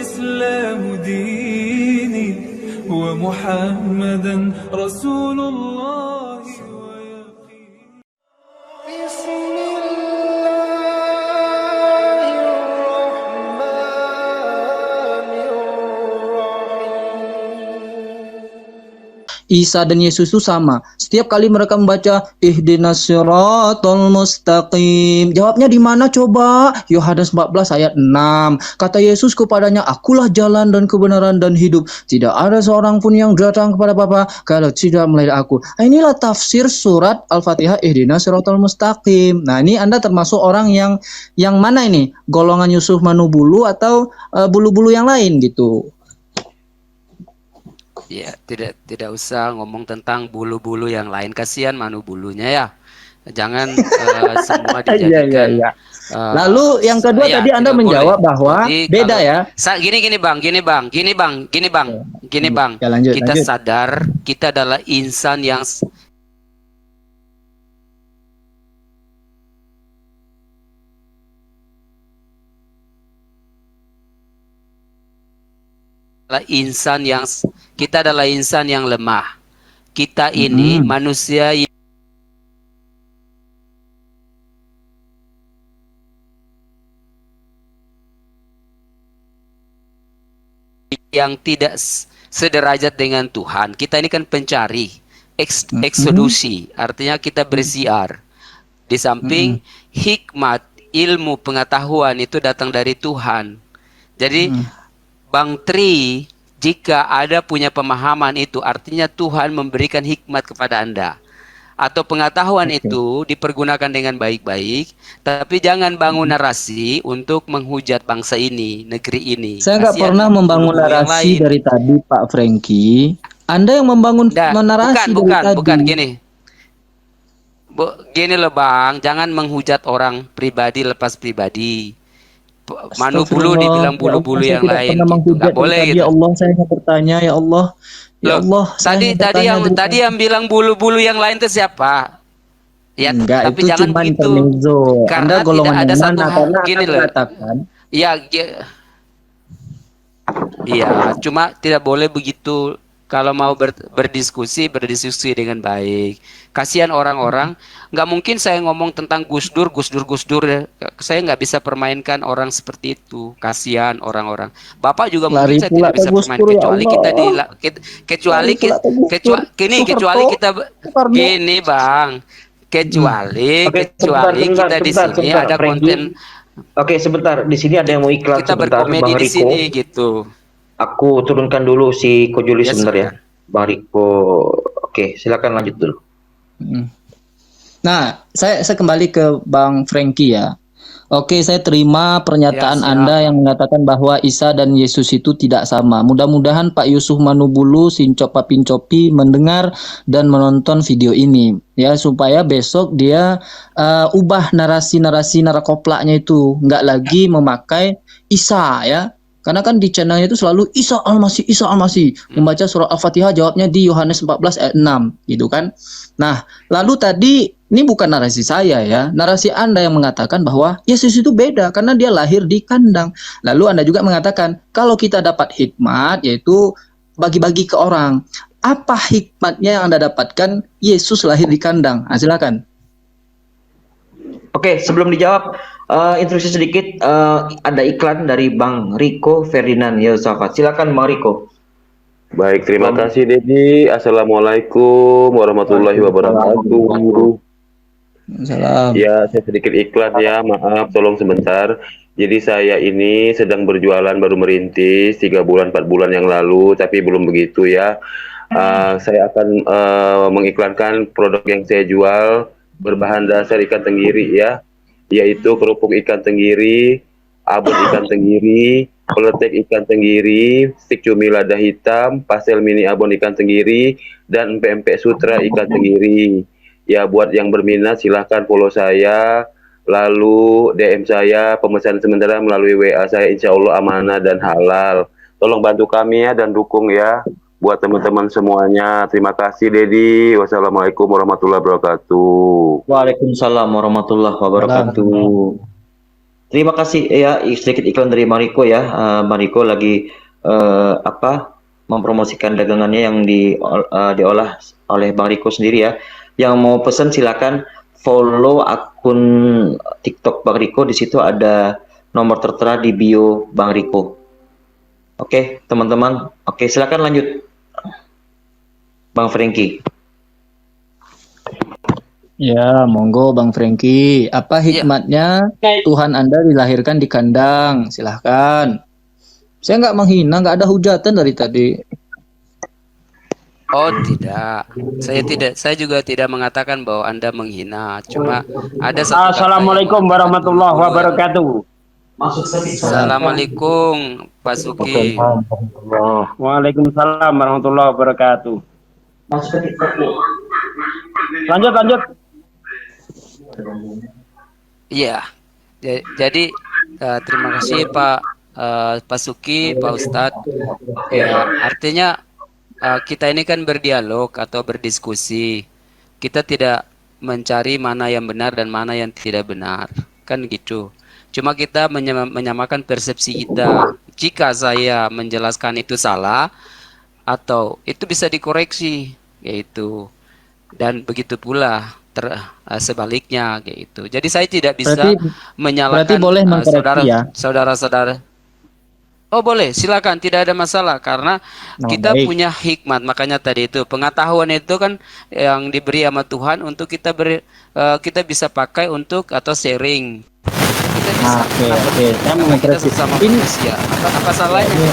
والإسلام ديني ومحمدا رسول الله ويقين. بسم الله الرحمن الرحيم. Isa dan Yesus itu sama. Setiap kali mereka membaca ihdinas siratal mustaqim, jawabnya di mana coba? Yohanes 14 ayat 6. Kata Yesus kepadanya, akulah jalan dan kebenaran dan hidup. Tidak ada seorang pun yang datang kepada Bapa kalau tidak melalui aku. Nah, inilah tafsir surat Al-Fatihah ihdinas siratal mustaqim. Nah, ini Anda termasuk orang yang mana ini? Golongan Yusuf Manubulu atau bulu-bulu yang lain gitu? Ya, tidak usah ngomong tentang bulu-bulu yang lain. Kasihan Manu bulunya ya. Jangan semua dijadikan. Iya. Lalu yang kedua ya, tadi Anda tidak menjawab boleh. bahwa Jadi, beda kalau, ya. Gini bang. Ya, lanjut. Kita sadar kita adalah insan kita adalah insan yang lemah. Kita ini manusia yang tidak sederajat dengan Tuhan. Kita ini kan pencari, eksodusi, artinya kita bersiar. Di samping hikmat, ilmu, pengetahuan itu datang dari Tuhan. Jadi Bang Tri, jika ada punya pemahaman itu, artinya Tuhan memberikan hikmat kepada Anda. Atau pengetahuan itu dipergunakan dengan baik-baik, tapi jangan bangun narasi untuk menghujat bangsa ini, negeri ini. Saya nggak pernah membangun narasi dari tadi, Pak Franky. Anda yang membangun narasi dari tadi. Bukan gini. Gini loh Bang, jangan menghujat orang pribadi lepas pribadi. Manu bulu dibilang bulu-bulu yang lain gitu. Nggak boleh gitu. Ya Allah, saya hanya bertanya, ya Allah. Ya Allah, tadi yang bilang bulu-bulu yang lain itu siapa? Ya, enggak, tapi itu jangan cuma begitu. intermezzo. Karena Anda golongan tidak ada satu hal gini loh. Iya, cuma tidak boleh begitu. Kalau mau berdiskusi dengan baik. Kasihan orang-orang. Nggak mungkin saya ngomong tentang Gus Dur. Saya nggak bisa permainkan orang seperti itu. Kasihan orang-orang. Bapak juga mungkin saya tidak bisa permainkan kecuali kita di sini ada konten. Oke, sebentar. Di sini ada yang mau iklan. Kita sebentar, berkomedi Bang di Riko. sini gitu. Aku turunkan dulu si Kojuli sebentar ya, Bang Riko. Oke, silakan lanjut dulu. Nah, saya kembali ke Bang Franky ya. Oke, saya terima pernyataan Anda yang mengatakan bahwa Isa dan Yesus itu tidak sama. Mudah-mudahan Pak Yusuf Manubulu, Sincop Papincopi mendengar dan menonton video ini ya, supaya besok dia ubah narasi-narasi narakoplaknya itu, nggak lagi memakai Isa ya. Karena kan di channelnya itu selalu Isa Al-Masih. Membaca surah Al-Fatihah jawabnya di Yohanes 14 ayat 6 gitu kan. Nah, lalu tadi ini bukan narasi saya ya. Narasi Anda yang mengatakan bahwa Yesus itu beda karena dia lahir di kandang. Lalu Anda juga mengatakan kalau kita dapat hikmat yaitu bagi-bagi ke orang. Apa hikmatnya yang Anda dapatkan Yesus lahir di kandang? Nah, silakan. Oke, sebelum dijawab, instruksi sedikit, ada iklan dari Bang Riko Ferdinand Yosafat. Silakan Bang Riko. Baik, terima kasih Dedi. Assalamualaikum warahmatullahi wabarakatuh. Salam. Ya, saya sedikit iklan ya, maaf, tolong sebentar. Jadi saya ini sedang berjualan, baru merintis 3 bulan 4 bulan yang lalu, tapi belum begitu ya. Saya akan mengiklankan produk yang saya jual berbahan dasar ikan tenggiri ya, yaitu kerupuk ikan tenggiri, abon ikan tenggiri, peletek ikan tenggiri, stik cumi lada hitam, pastel mini abon ikan tenggiri, dan empek-empek sutra ikan tenggiri. Ya, buat yang berminat silahkan follow saya, lalu DM saya, pemesanan sementara melalui WA saya, insya Allah amanah dan halal. Tolong bantu kami ya dan dukung ya. Buat teman-teman semuanya, terima kasih Dedi. Wassalamualaikum warahmatullahi wabarakatuh. Waalaikumsalam warahmatullahi wabarakatuh. Terima kasih ya, sedikit iklan dari Mariko ya. Mariko lagi mempromosikan dagangannya yang diolah oleh Bang Riko sendiri ya. Yang mau pesan silakan follow akun TikTok Bang Riko, di situ ada nomor tertera di bio Bang Riko. Oke, teman-teman. Oke, silakan lanjut. Bang Frankie. Ya, monggo Bang Frankie. Apa Iya. hikmatnya Tuhan Anda dilahirkan di kandang? Silahkan. Saya nggak menghina, nggak ada hujatan dari tadi. Oh tidak, saya juga tidak mengatakan bahwa Anda menghina. Cuma ada satu kata yang Assalamualaikum warahmatullahi 80 ya. wabarakatuh. Assalamualaikum Pak Suki. Waalaikumsalam warahmatullahi wabarakatuh. Lanjut. Iya. Jadi terima kasih Pak Suki, Pak Ustadz. Ya, artinya kita ini kan berdialog atau berdiskusi. Kita tidak mencari mana yang benar dan mana yang tidak benar. Kan gitu. Cuma kita menyamakan persepsi kita. Jika saya menjelaskan itu salah atau itu bisa dikoreksi, yaitu, dan begitu pula sebaliknya, gitu. Jadi saya tidak bisa menyalahkan berarti boleh mengkoreksi ya? saudara-saudara. Oh boleh, silakan, tidak ada masalah karena kita baik. punya hikmat. Makanya tadi itu pengetahuan itu kan yang diberi sama Tuhan untuk kita bisa pakai untuk atau sharing. Kita bisa Oke. Saya kita menginteresi. sesama Ini manusia. Apa salahnya?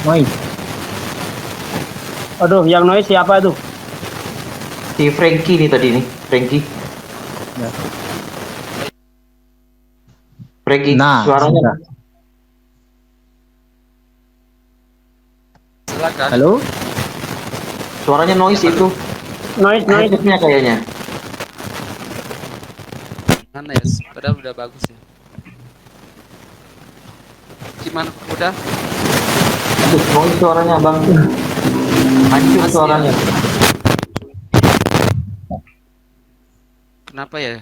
noise. Aduh, yang noise siapa itu? Si Frankie nih tadi nih, Frankie. Ya. Frankie, Nah, suaranya. sudah. Silakan. Halo? Suaranya noise itu. Noise. Headsetnya kayaknya. Mana ya? Padahal udah bagus ya. Gimana? Udah? Aduh, noise suaranya Bang. Hancur Masih suaranya. Kenapa ya?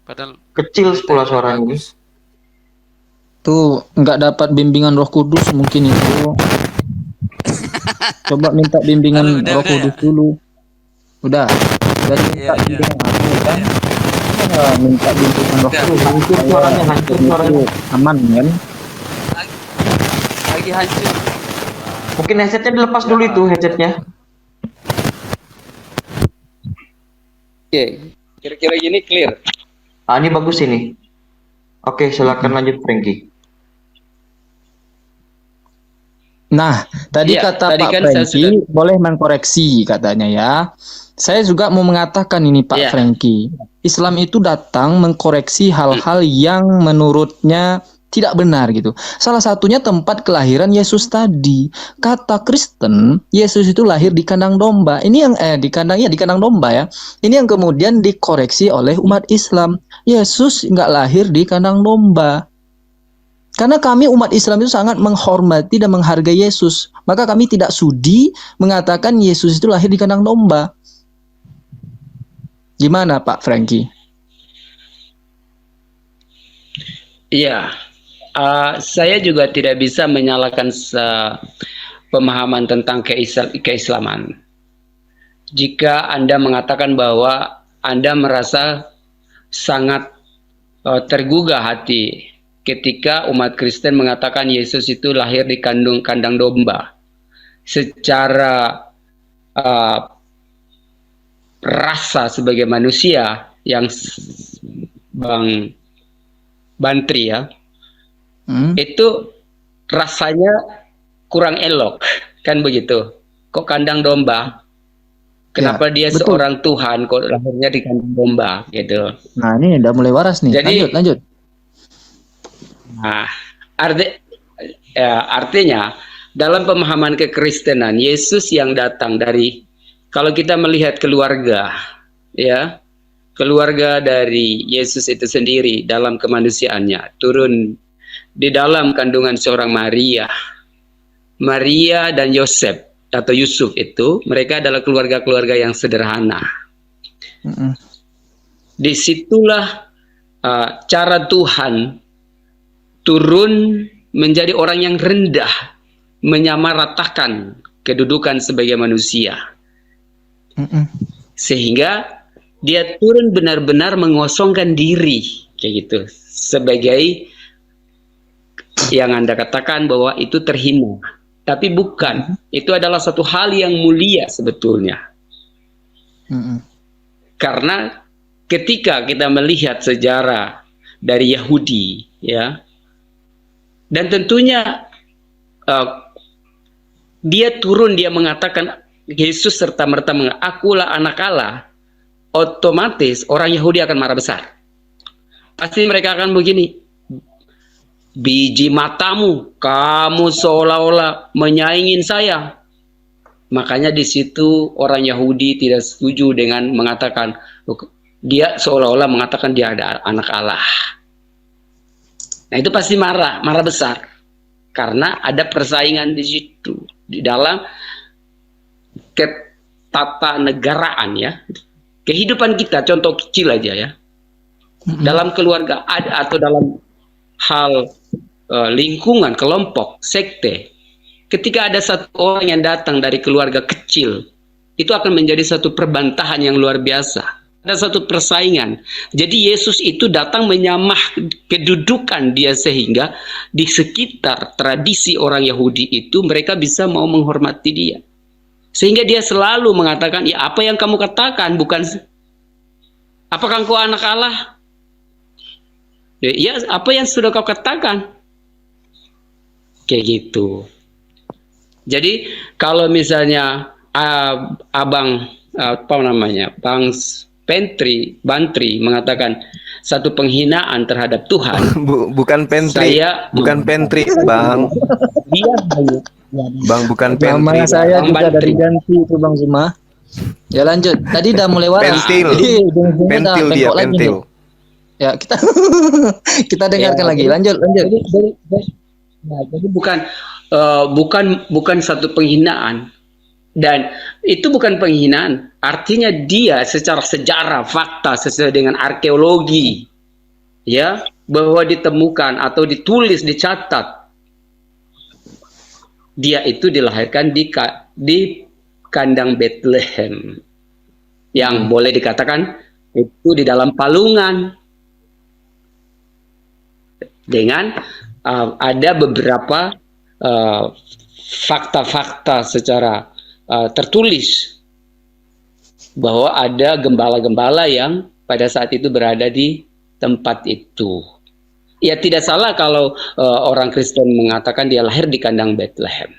Padahal Kecil pula udah suaranya. bagus. Tuh nggak dapat bimbingan Roh Kudus mungkin itu. Coba minta bimbingan Udah Roh Kudus dulu. Udah. Jadi minta Iya. bimbingan aku kan. Minta bimbingan Roh Udah. Kudus. Hancur suaranya, hancur suaranya. Aman kan? Lagi hancur. Mungkin headsetnya dilepas dulu itu headsetnya. Oke. Kira-kira gini clear. Ini bagus ini. Oke, silakan lanjut Frankie. Nah, tadi Iya, kata tadi Pak kan saya Frankie boleh mengkoreksi katanya ya. Saya juga mau mengatakan ini Pak Iya. Frankie. Islam itu datang mengkoreksi hal-hal yang menurutnya tidak benar gitu. Salah satunya tempat kelahiran Yesus tadi. Kata Kristen, Yesus itu lahir di kandang domba. Ini yang di kandang domba ya. Ini yang kemudian dikoreksi oleh umat Islam. Yesus nggak lahir di kandang domba. Karena kami umat Islam itu sangat menghormati dan menghargai Yesus. Maka kami tidak sudi mengatakan Yesus itu lahir di kandang domba. Gimana Pak Frankie? Iya, saya juga tidak bisa menyalahkan pemahaman tentang keislaman. Jika Anda mengatakan bahwa Anda merasa sangat tergugah hati ketika umat Kristen mengatakan Yesus itu lahir di kandang domba, secara rasa sebagai manusia yang Bang Bantri ya, itu rasanya kurang elok, kan begitu? Kok kandang domba? Kenapa dia betul. seorang Tuhan kok lahirnya di kandang domba gitu? Nah ini udah mulai waras nih. Jadi, lanjut. Nah, artinya dalam pemahaman kekristenan Yesus yang datang dari, kalau kita melihat keluarga, ya, keluarga dari Yesus itu sendiri dalam kemanusiaannya turun di dalam kandungan seorang Maria dan Yosef atau Yusuf itu, mereka adalah keluarga-keluarga yang sederhana. Disitulah cara Tuhan turun menjadi orang yang rendah, menyamaratakan kedudukan sebagai manusia. Sehingga dia turun benar-benar mengosongkan diri, kayak gitu, sebagai yang Anda katakan bahwa itu terhina. Tapi bukan, itu adalah satu hal yang mulia sebetulnya. Karena ketika kita melihat sejarah dari Yahudi, ya, dan tentunya dia turun, dia mengatakan Yesus serta-merta akulah anak Allah, otomatis orang Yahudi akan marah besar. Pasti mereka akan begini, biji matamu, kamu seolah-olah menyaingin saya. Makanya di situ orang Yahudi tidak setuju dengan mengatakan, dia seolah-olah mengatakan dia ada anak Allah. Nah itu pasti marah besar. Karena ada persaingan di situ. Di dalam ketatanegaraan, ya. Kehidupan kita, contoh kecil aja ya. Dalam keluarga ada, atau dalam hal lingkungan, kelompok, sekte. Ketika ada satu orang yang datang dari keluarga kecil, itu akan menjadi satu perbantahan yang luar biasa. Ada satu persaingan. Jadi Yesus itu datang menyamah kedudukan dia, sehingga di sekitar tradisi orang Yahudi itu mereka bisa mau menghormati dia. Sehingga dia selalu mengatakan, ya apa yang kamu katakan, bukan apakah engkau anak Allah? Ya apa yang sudah kau katakan? Kayak gitu. Jadi kalau misalnya Bang Bantri mengatakan satu penghinaan terhadap Tuhan, bukan Pentri, bukan Pentri, Bang. Dia Bang, bukan Nama Pentri. saya Bang juga Bantri. dari ganti itu Bang Zuma. Ya lanjut. Tadi udah mulai waras. Pentil. Jadi ujung-ujungnya udah Pentil dia, bengkok lagi pentil. nih. Ya kita kita dengarkan Ya, lagi. jadi- Lanjut. Jadi bukan satu penghinaan, dan itu bukan penghinaan. Artinya dia secara sejarah, fakta, sesuai dengan arkeologi, ya, bahwa ditemukan atau ditulis, dicatat, dia itu dilahirkan di kandang Bethlehem, yang boleh dikatakan itu di dalam palungan, dengan ada beberapa fakta-fakta secara tertulis bahwa ada gembala-gembala yang pada saat itu berada di tempat itu. Ya tidak salah kalau orang Kristen mengatakan dia lahir di kandang Bethlehem.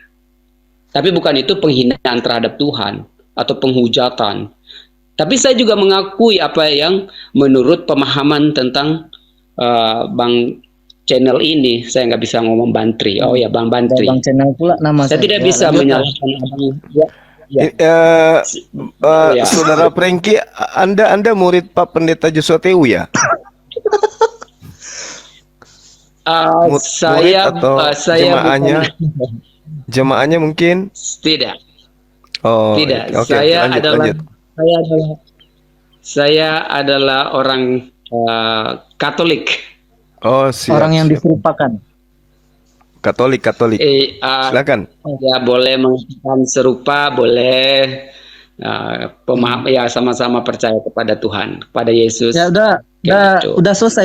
Tapi bukan itu penghinaan terhadap Tuhan atau penghujatan. Tapi saya juga mengakui apa yang menurut pemahaman tentang Bang channel ini, saya nggak bisa ngomong Bantri. Oh ya, Bang Bantri. Bang channel pula nama Saya tidak bisa Lanjut, menyalahkan abang. Ya. Ya. Saudara Franky, Anda murid Pak Pendeta Joshua Tewu ya? Saya jemaahnya? bukan- Jemaahnya mungkin? tidak. Oh, Tidak. oke, Saya lanjut. adalah orang Katolik. Oh, siap, orang yang siap. diserupakan. Katolik. Silakan. Ya boleh mengatakan serupa, boleh ya sama-sama percaya kepada Tuhan, kepada Yesus. Ya udah Kayak gitu. udah selesai.